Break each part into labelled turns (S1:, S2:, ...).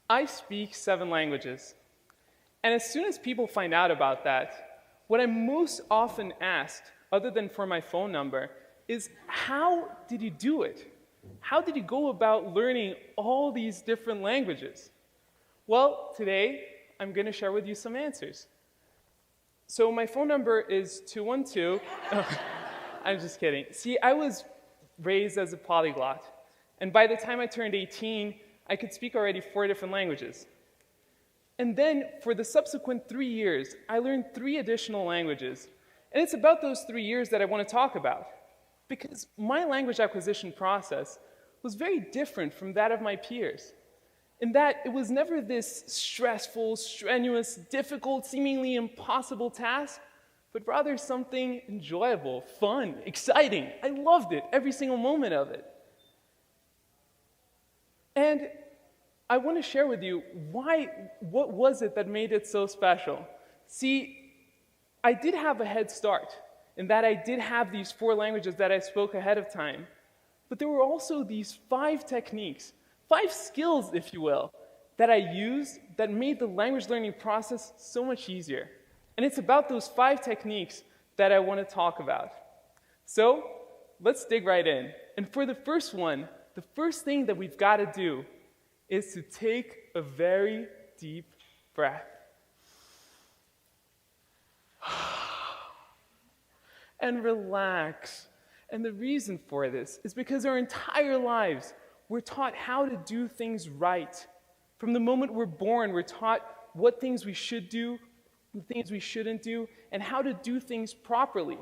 S1: I speak 7 languages. And as soon as people find out about that, what I'm most often asked, other than for my phone number, is how did you do it? How did you go about learning all these different languages? Well, today, I'm going to share with you some answers. So my phone number is 212. I'm just kidding. See, I was raised as a polyglot. And by the time I turned 18, I could speak already 4 different languages. And then, for the subsequent 3 years, I learned 3 additional languages. And it's about those 3 years that I want to talk about. Because my language acquisition process was very different from that of my peers. In that it was never this stressful, strenuous, difficult, seemingly impossible task, but rather something enjoyable, fun, exciting. I loved it, every single moment of it. And I want to share with you what was it that made it so special? See, I did have a head start in that I did have these 4 languages that I spoke ahead of time, but there were also these 5 techniques, 5 skills, if you will, that I used that made the language learning process so much easier. And it's about those 5 techniques that I want to talk about. So, let's dig right in. And for the first one, the first thing that we've got to do is to take a very deep breath. And relax. And the reason for this is because our entire lives, we're taught how to do things right. From the moment we're born, we're taught what things we should do, what things we shouldn't do, and how to do things properly.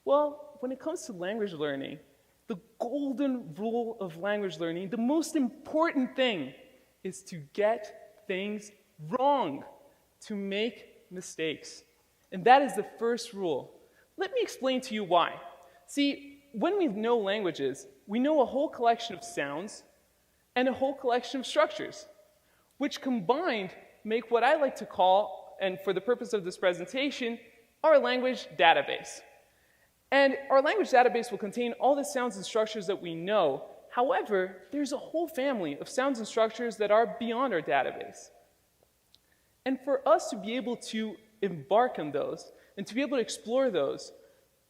S1: Well, when it comes to language learning, the golden rule of language learning, the most important thing is to get things wrong, to make mistakes. And that is the first rule. Let me explain to you why. See, when we know languages, we know a whole collection of sounds and a whole collection of structures, which combined make what I like to call, and for the purpose of this presentation, our language database. And our language database will contain all the sounds and structures that we know. However, there's a whole family of sounds and structures that are beyond our database. And for us to be able to embark on those, and to be able to explore those,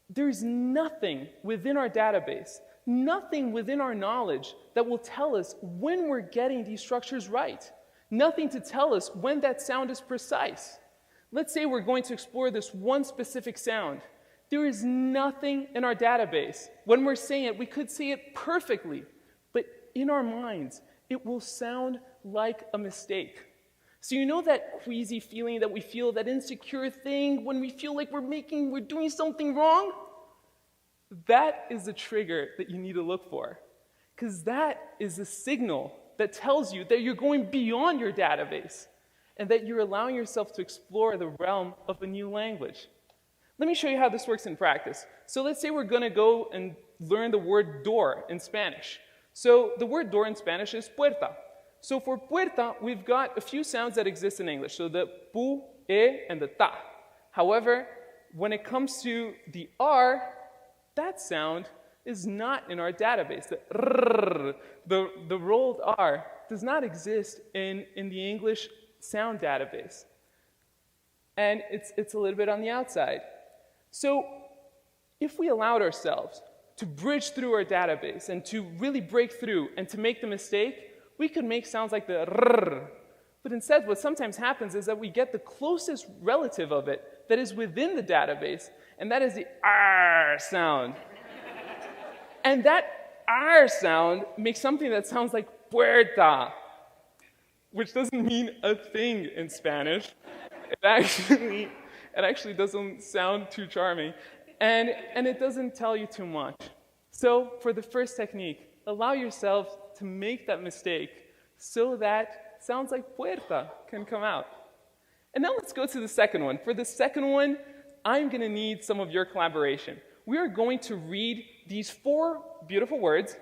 S1: there's nothing within our database, nothing within our knowledge that will tell us when we're getting these structures right. Nothing to tell us when that sound is precise. Let's say we're going to explore this one specific sound. There is nothing in our database. When we're saying it, we could say it perfectly, but in our minds, it will sound like a mistake. So you know that queasy feeling that we feel, that insecure thing when we feel like we're doing something wrong? That is the trigger that you need to look for. Because that is a signal that tells you that you're going beyond your database and that you're allowing yourself to explore the realm of a new language. Let me show you how this works in practice. So let's say we're going to go and learn the word door in Spanish. So the word door in Spanish is puerta. So for puerta, we've got a few sounds that exist in English, so the pu, e, and the ta. However, when it comes to the r, that sound is not in our database. The rrr, the rolled r, does not exist in the English sound database. And it's a little bit on the outside. So if we allowed ourselves to bridge through our database and to really break through and to make the mistake, we could make sounds like the rrr. But instead, what sometimes happens is that we get the closest relative of it that is within the database, and that is the r sound. And that r sound makes something that sounds like puerta, which doesn't mean a thing in Spanish. It actually doesn't sound too charming, and it doesn't tell you too much. So for the first technique, allow yourself to make that mistake so that sounds like puerta can come out. And now let's go to the second one. For the second one, I'm going to need some of your collaboration. We are going to read these 4 beautiful words,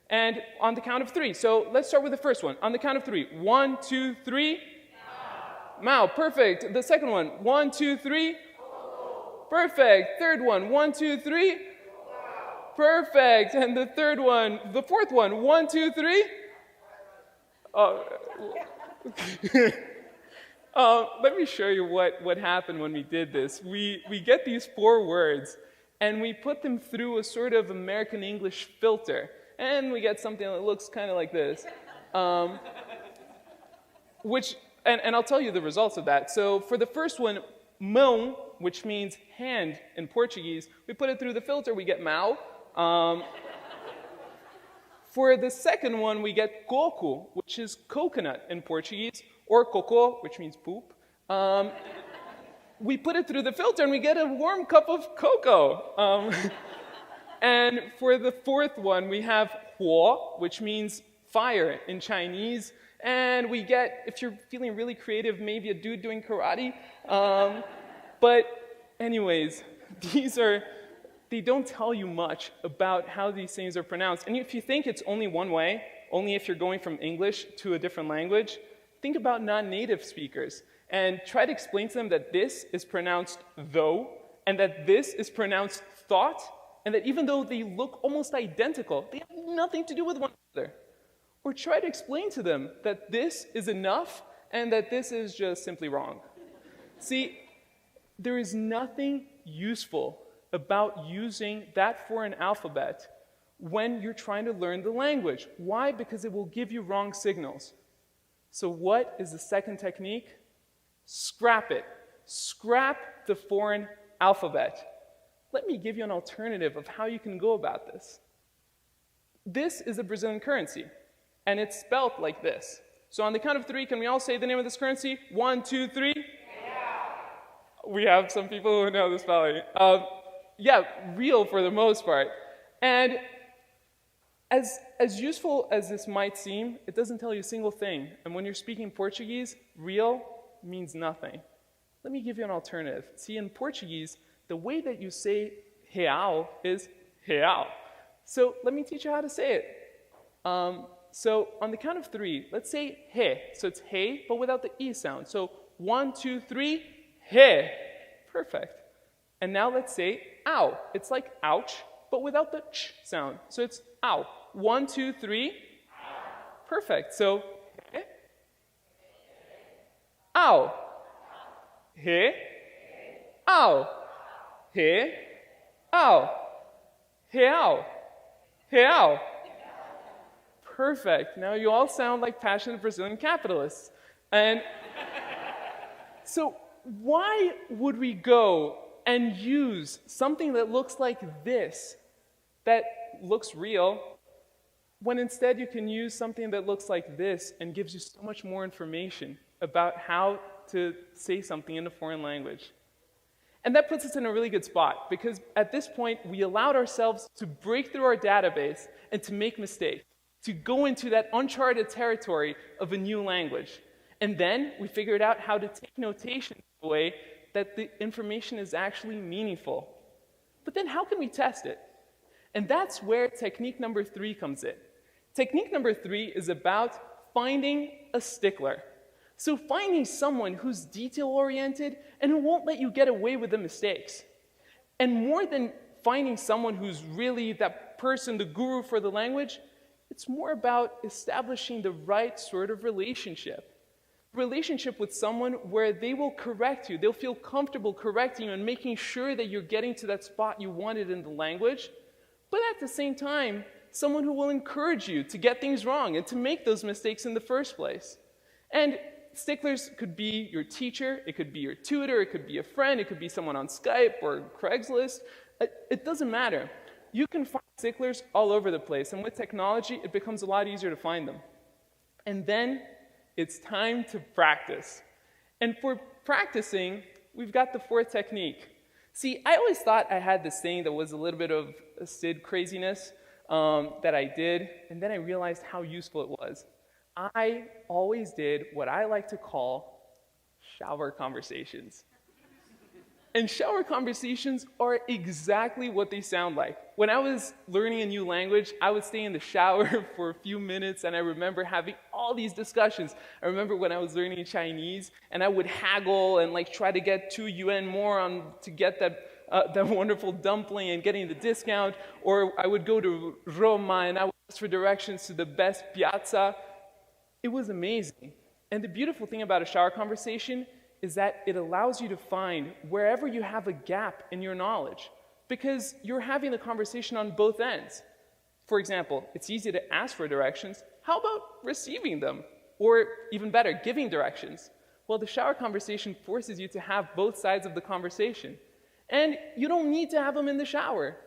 S1: and on the count of 3. So let's start with the first one. On the count of 3. 1, 2, 3. Mao, perfect. The second one. 1, 2, 3. Perfect. Third one. 1, 2, 3. Perfect. And the fourth one. 1, 2, 3. Let me show you what happened when we did this. We get these 4 words, and we put them through a sort of American English filter, and we get something that looks kind of like this. And I'll tell you the results of that. So for the first one, mão, which means hand in Portuguese, we put it through the filter, we get mau. For the second one, we get coco, which is coconut in Portuguese, or coco, which means poop. We put it through the filter and we get a warm cup of cocoa. And for the fourth one, we have huo, which means fire in Chinese. And we get, if you're feeling really creative, maybe a dude doing karate. But anyways, they don't tell you much about how these things are pronounced. And if you think it's only one way, only if you're going from English to a different language, think about non-native speakers and try to explain to them that this is pronounced though, and that this is pronounced thought, and that even though they look almost identical, they have nothing to do with one another. Or try to explain to them that this is enough and that this is just simply wrong. See, there is nothing useful about using that foreign alphabet when you're trying to learn the language. Why? Because it will give you wrong signals. So what is the second technique? Scrap it. Scrap the foreign alphabet. Let me give you an alternative of how you can go about this. This is a Brazilian currency, and it's spelled like this. So on the count of 3, can we all say the name of this currency? 1, 2, 3. Yeah. We have some people who know the spelling. Yeah, real for the most part. And as useful as this might seem, it doesn't tell you a single thing. And when you're speaking Portuguese, real means nothing. Let me give you an alternative. See, in Portuguese, the way that you say real is real. So let me teach you how to say it. So on the count of 3, let's say he. So it's he, but without the e sound. So 1, 2, 3, he. Perfect. And now let's say ow. It's like ouch, but without the ch sound. So it's ow. 1, 2, 3. Perfect. So he. Ow. He. Ow. He. Ow. Real. Real. Perfect. Now you all sound like passionate Brazilian capitalists. And so why would we go and use something that looks like this, that looks real, when instead you can use something that looks like this and gives you so much more information about how to say something in a foreign language? And that puts us in a really good spot, because at this point, we allowed ourselves to break through our database and to make mistakes, to go into that uncharted territory of a new language. And then we figured out how to take notation in a way that the information is actually meaningful. But then how can we test it? And that's where technique number 3 comes in. Technique number 3 is about finding a stickler. So finding someone who's detail-oriented and who won't let you get away with the mistakes. And more than finding someone who's really that person, the guru for the language, it's more about establishing the right sort of relationship. Relationship with someone where they will correct you. They'll feel comfortable correcting you and making sure that you're getting to that spot you wanted in the language. But at the same time, someone who will encourage you to get things wrong and to make those mistakes in the first place. And sticklers could be your teacher, it could be your tutor, it could be a friend, it could be someone on Skype or Craigslist. It doesn't matter. You can find sticklers all over the place, and with technology, it becomes a lot easier to find them. And then it's time to practice. And for practicing, we've got the 4th technique. See, I always thought I had this thing that was a little bit of a Sid craziness that I did, and then I realized how useful it was. I always did what I like to call shower conversations. And shower conversations are exactly what they sound like. When I was learning a new language, I would stay in the shower for a few minutes, and I remember having all these discussions. I remember when I was learning Chinese, and I would haggle and try to get 2 yuan more to get that wonderful dumpling and getting the discount. Or I would go to Roma, and I would ask for directions to the best piazza. It was amazing. And the beautiful thing about a shower conversation is that it allows you to find wherever you have a gap in your knowledge, because you're having the conversation on both ends. For example, it's easy to ask for directions. How about receiving them? Or even better, giving directions? Well, the shower conversation forces you to have both sides of the conversation. And you don't need to have them in the shower.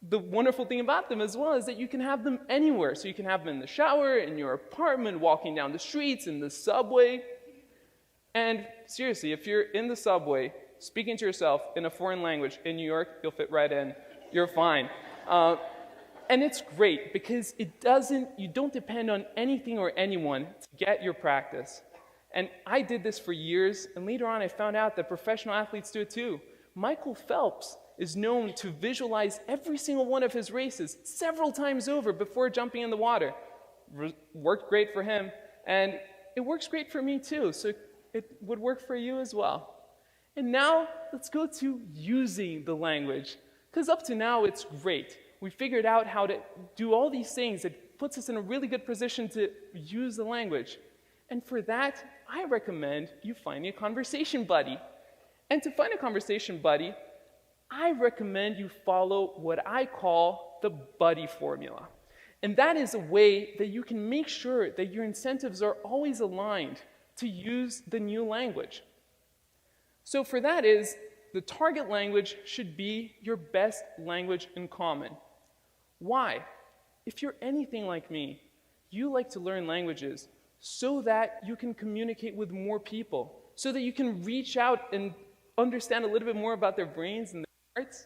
S1: The wonderful thing about them as well is that you can have them anywhere. So you can have them in the shower, in your apartment, walking down the streets, in the subway. And seriously, if you're in the subway, speaking to yourself in a foreign language in New York, you'll fit right in. You're fine. And it's great because you don't depend on anything or anyone to get your practice. And I did this for years, and later on I found out that professional athletes do it too. Michael Phelps is known to visualize every single one of his races several times over before jumping in the water. Worked great for him, and it works great for me too, so it would work for you as well. And now, let's go to using the language, because up to now, it's great. We figured out how to do all these things. It puts us in a really good position to use the language. And for that, I recommend you find a conversation buddy. And to find a conversation buddy, I recommend you follow what I call the buddy formula. And that is a way that you can make sure that your incentives are always aligned to use the new language. So for that is, the target language should be your best language in common. Why? If you're anything like me, you like to learn languages so that you can communicate with more people, so that you can reach out and understand a little bit more about their brains and their hearts.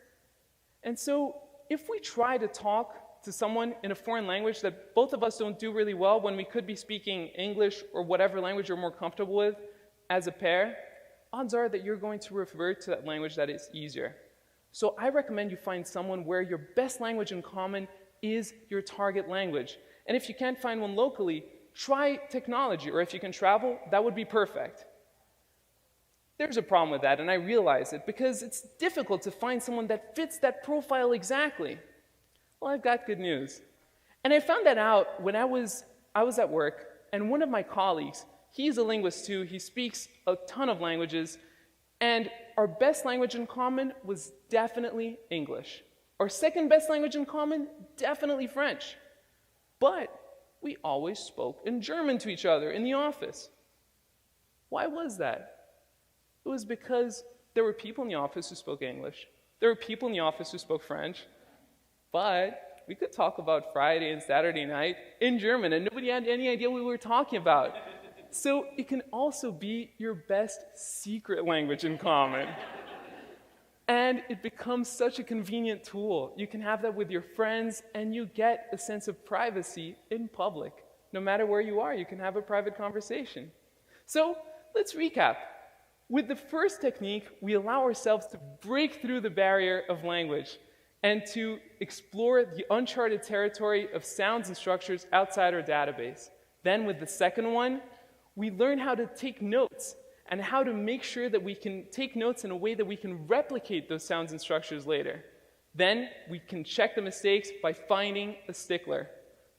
S1: And so if we try to talk to someone in a foreign language that both of us don't do really well when we could be speaking English or whatever language you're more comfortable with as a pair, odds are that you're going to revert to that language that is easier. So I recommend you find someone where your best language in common is your target language. And if you can't find one locally, try technology, or if you can travel, that would be perfect. There's a problem with that, and I realize it, because it's difficult to find someone that fits that profile exactly. Well, I've got good news. And I found that out when I was at work, and one of my colleagues, he's a linguist too, he speaks a ton of languages, and our best language in common was definitely English. Our second best language in common, definitely French. But we always spoke in German to each other in the office. Why was that? It was because there were people in the office who spoke English. There were people in the office who spoke French. But we could talk about Friday and Saturday night in German, and nobody had any idea what we were talking about. So it can also be your best secret language in common. And it becomes such a convenient tool. You can have that with your friends, and you get a sense of privacy in public. No matter where you are, you can have a private conversation. So let's recap. With the first technique, we allow ourselves to break through the barrier of language and to explore the uncharted territory of sounds and structures outside our database. Then with the second one, we learn how to take notes and how to make sure that we can take notes in a way that we can replicate those sounds and structures later. Then we can check the mistakes by finding a stickler.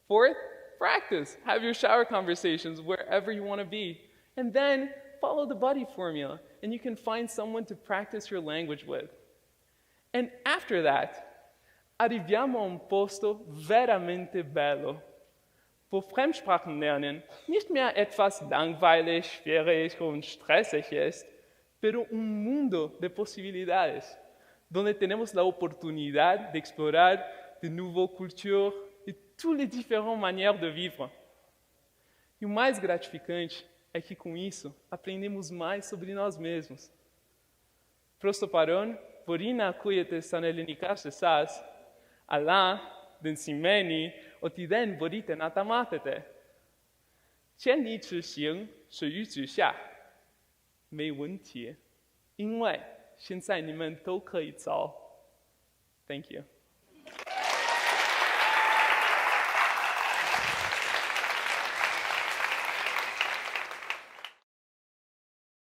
S1: Fourth, practice. Have your shower conversations wherever you want to be. And then follow the buddy formula, and you can find someone to practice your language with. And after that, arriviamo a un posto veramente bello, wo Fremdsprachen lernen nicht mehr etwas langweilig, schwierig und stressig ist, pero un mundo de posibilidades, donde tenemos la oportunidad de explorar de nouvelles cultures e toutes les différentes manières de vivre. E o mais gratificante é que com isso aprendemos mais sobre nós mesmos. Prosto paron, porina kujete sanelinikashe sas, ala, den simeni, otiden borite natamatete. 千里之行，始于足下。没问题，因为现在你们都可以走。Thank you.